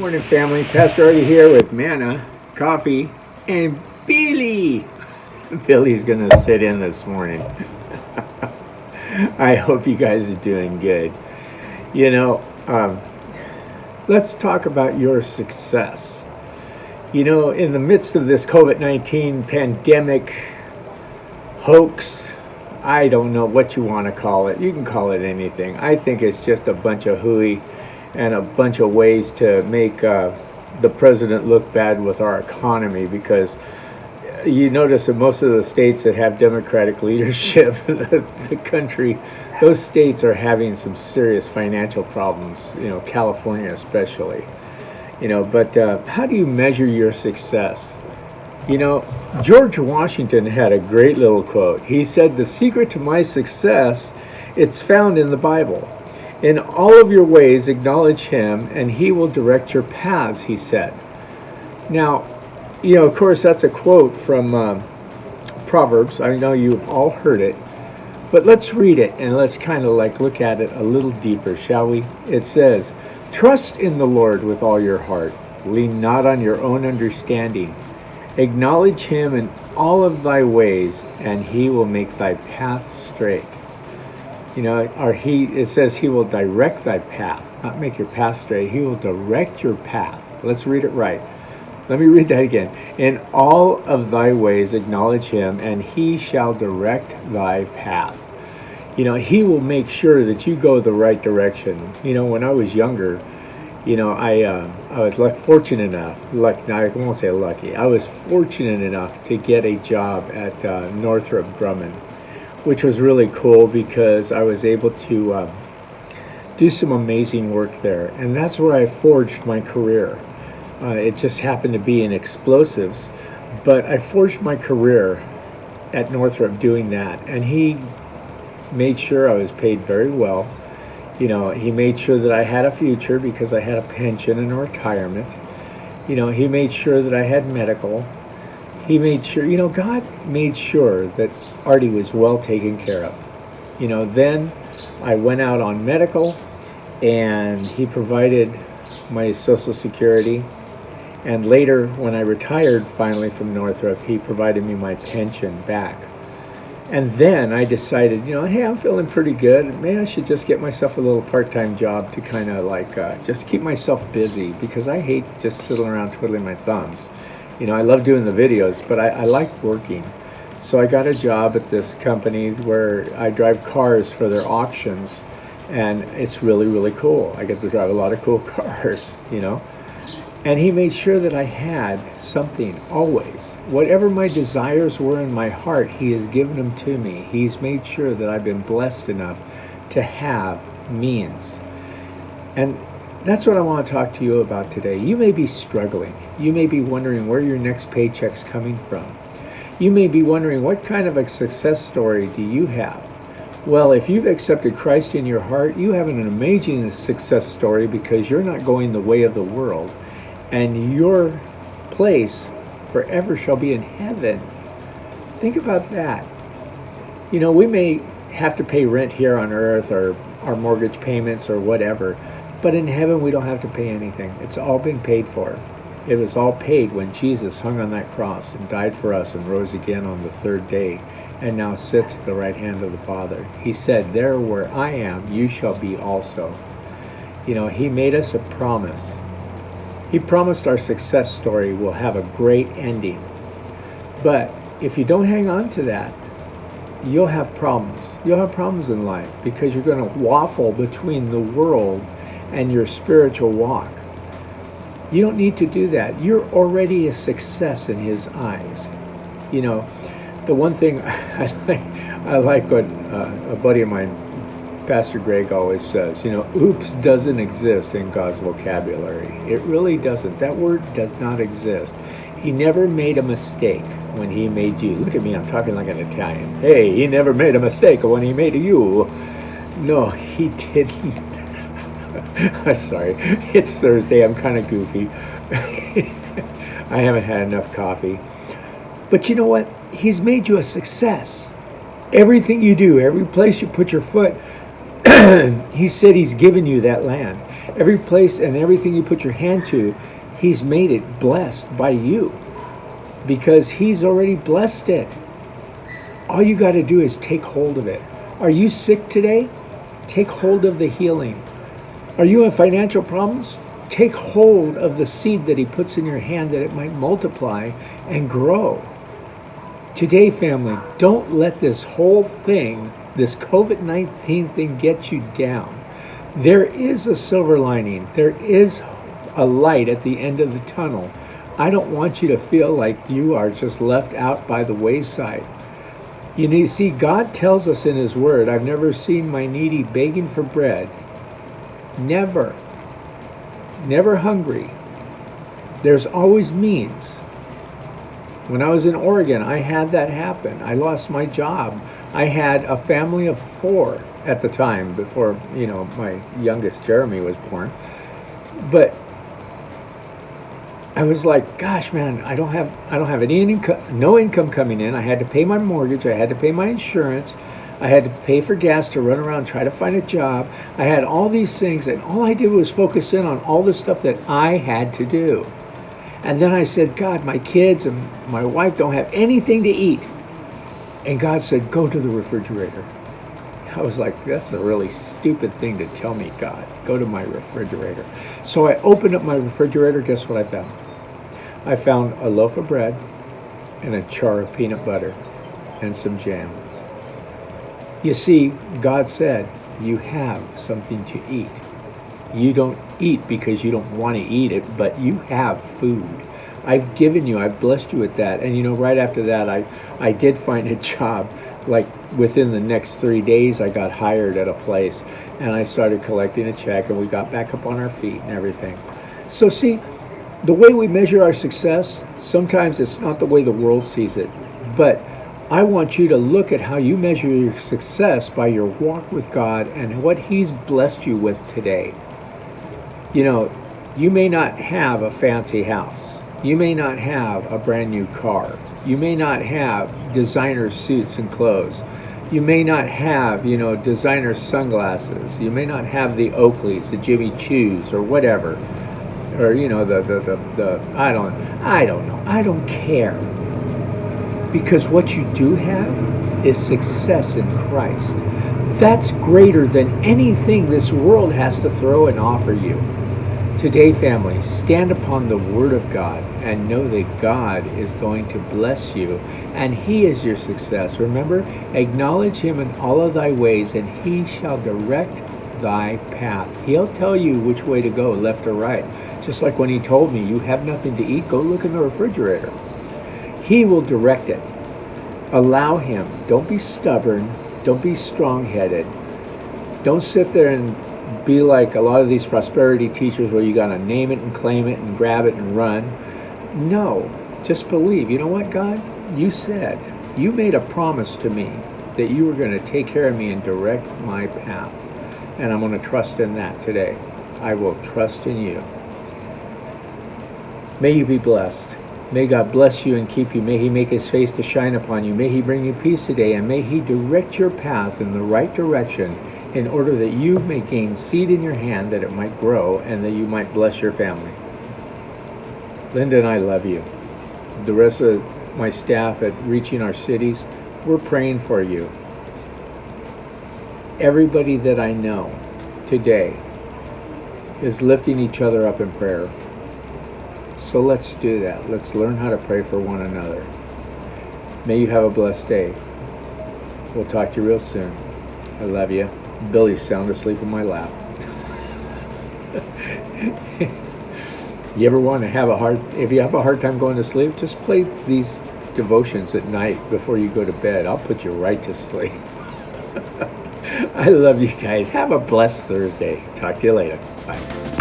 Morning, family. Pastor Artie here with Manna, Coffee, and Billy. Billy's going to sit in this morning. I hope you guys are doing good. You know, let's talk about your success. You know, in the midst of this COVID-19 pandemic hoax, I don't know what you want to call it. You can call it anything. I think it's just a bunch of hooey and a bunch of ways to make the president look bad with our economy, because you notice that most of the states that have Democratic leadership, the country, those states are having some serious financial problems, you know, California especially. You know, but how do you measure your success? You know, George Washington had a great little quote. He said, "The secret to my success, it's found in the Bible. In all of your ways, acknowledge him, and he will direct your paths," he said. Now, you know, of course, that's a quote from Proverbs. I know you've all heard it. But let's read it, and let's kind of like look at it a little deeper, shall we? It says, "Trust in the Lord with all your heart. Lean not on your own understanding. Acknowledge him in all of thy ways, and he will make thy path straight." You know, it says he will direct thy path, not make your path straight. He will direct your path. Let's read it right. Let me read that again. "In all of thy ways acknowledge him, and he shall direct thy path." You know, he will make sure that you go the right direction. You know, when I was younger, you know, I was fortunate enough, now I won't say lucky, I was fortunate enough to get a job at Northrop Grumman, which was really cool because I was able to do some amazing work there. And that's where I forged my career. It just happened to be in explosives, but I forged my career at Northrop doing that. And he made sure I was paid very well. You know, he made sure that I had a future because I had a pension and a retirement. You know, he made sure that I had medical. He made sure, you know, God made sure that Artie was well taken care of. You know, then I went out on medical, and he provided my Social Security. And later, when I retired finally from Northrop, he provided me my pension back. And then I decided, you know, hey, I'm feeling pretty good. Maybe I should just get myself a little part-time job to kind of like just keep myself busy, because I hate just sitting around twiddling my thumbs. You know, I love doing the videos, but I like working. So I got a job at this company where I drive cars for their auctions, and it's really, really cool. I get to drive a lot of cool cars, you know. And he made sure that I had something always. Whatever my desires were in my heart, he has given them to me. He's made sure that I've been blessed enough to have means. And that's what I want to talk to you about today. You may be struggling. You may be wondering where your next paycheck's coming from. You may be wondering, what kind of a success story do you have? Well, if you've accepted Christ in your heart, you have an amazing success story, because you're not going the way of the world, and your place forever shall be in heaven. Think about that. You know, we may have to pay rent here on earth, or our mortgage payments, or whatever, but in heaven we don't have to pay anything. It's all been paid for. It was all paid when Jesus hung on that cross and died for us and rose again on the third day, and now sits at the right hand of the Father. He said, "There where I am, you shall be also." You know, he made us a promise. He promised our success story will have a great ending. But if you don't hang on to that, you'll have problems. You'll have problems in life, because you're going to waffle between the world and your spiritual walk. You don't need to do that. You're already a success in his eyes. You know, the one thing I like what a buddy of mine, Pastor Greg, always says, you know, oops doesn't exist in God's vocabulary. It really doesn't. That word does not exist. He never made a mistake when he made you. Look at me, I'm talking like an Italian. Hey, he never made a mistake when he made you. No, he didn't. Sorry, it's Thursday. I'm kind of goofy. I haven't had enough coffee. But you know what? He's made you a success. Everything you do, every place you put your foot, he said he's given you that land. Every place and everything you put your hand to, he's made it blessed by you because he's already blessed it. All you got to do is take hold of it. Are you sick today? Take hold of the healing. Are you in financial problems? Take hold of the seed that he puts in your hand that it might multiply and grow. Today, family, don't let this whole thing, this COVID-19 thing, get you down. There is a silver lining. There is a light at the end of the tunnel. I don't want you to feel like you are just left out by the wayside. You need to see, God tells us in his word, I've never seen my needy begging for bread. Never. Never hungry. There's always means. When I was in Oregon, I had that happen. I lost my job. I had a family of 4 at the time before, my youngest Jeremy was born. But I was like, gosh, man, I don't have any income, no income coming in. I had to pay my mortgage. I had to pay my insurance. I had to pay for gas to run around, try to find a job. I had all these things, and all I did was focus in on all the stuff that I had to do. And then I said, God, my kids and my wife don't have anything to eat. And God said, go to the refrigerator. I was like, that's a really stupid thing to tell me, God. Go to my refrigerator. So I opened up my refrigerator. Guess what I found? I found a loaf of bread and a jar of peanut butter and some jam. You see, God said, you have something to eat. You don't eat because you don't want to eat it, but you have food. I've given you, I've blessed you with that. And right after that, I did find a job. Like within the next 3 days, I got hired at a place and I started collecting a check and we got back up on our feet and everything. So see, the way we measure our success, sometimes it's not the way the world sees it, but I want you to look at how you measure your success by your walk with God and what he's blessed you with today. You may not have a fancy house. You may not have a brand new car. You may not have designer suits and clothes. You may not have, designer sunglasses. You may not have the Oakleys, the Jimmy Choos, or whatever. Or, I don't know. I don't care. Because what you do have is success in Christ. That's greater than anything this world has to throw and offer you. Today, family, stand upon the Word of God and know that God is going to bless you and he is your success. Remember, acknowledge him in all of thy ways and he shall direct thy path. He'll tell you which way to go, left or right. Just like when he told me, you have nothing to eat, go look in the refrigerator. He will direct it. Allow him. Don't be stubborn. Don't be strong-headed. Don't sit there and be like a lot of these prosperity teachers where you got to name it and claim it and grab it and run. No, just believe. You know what, God? You said, you made a promise to me that you were going to take care of me and direct my path. And I'm going to trust in that today. I will trust in you. May you be blessed. May God bless you and keep you. May he make his face to shine upon you. May he bring you peace today. And may he direct your path in the right direction in order that you may gain seed in your hand, that it might grow, and that you might bless your family. Linda and I love you. The rest of my staff at Reaching Our Cities, we're praying for you. Everybody that I know today is lifting each other up in prayer. So let's do that. Let's learn how to pray for one another. May you have a blessed day. We'll talk to you real soon. I love you. Billy's sound asleep in my lap. You ever want to have if you have a hard time going to sleep, just play these devotions at night before you go to bed. I'll put you right to sleep. I love you guys. Have a blessed Thursday. Talk to you later. Bye.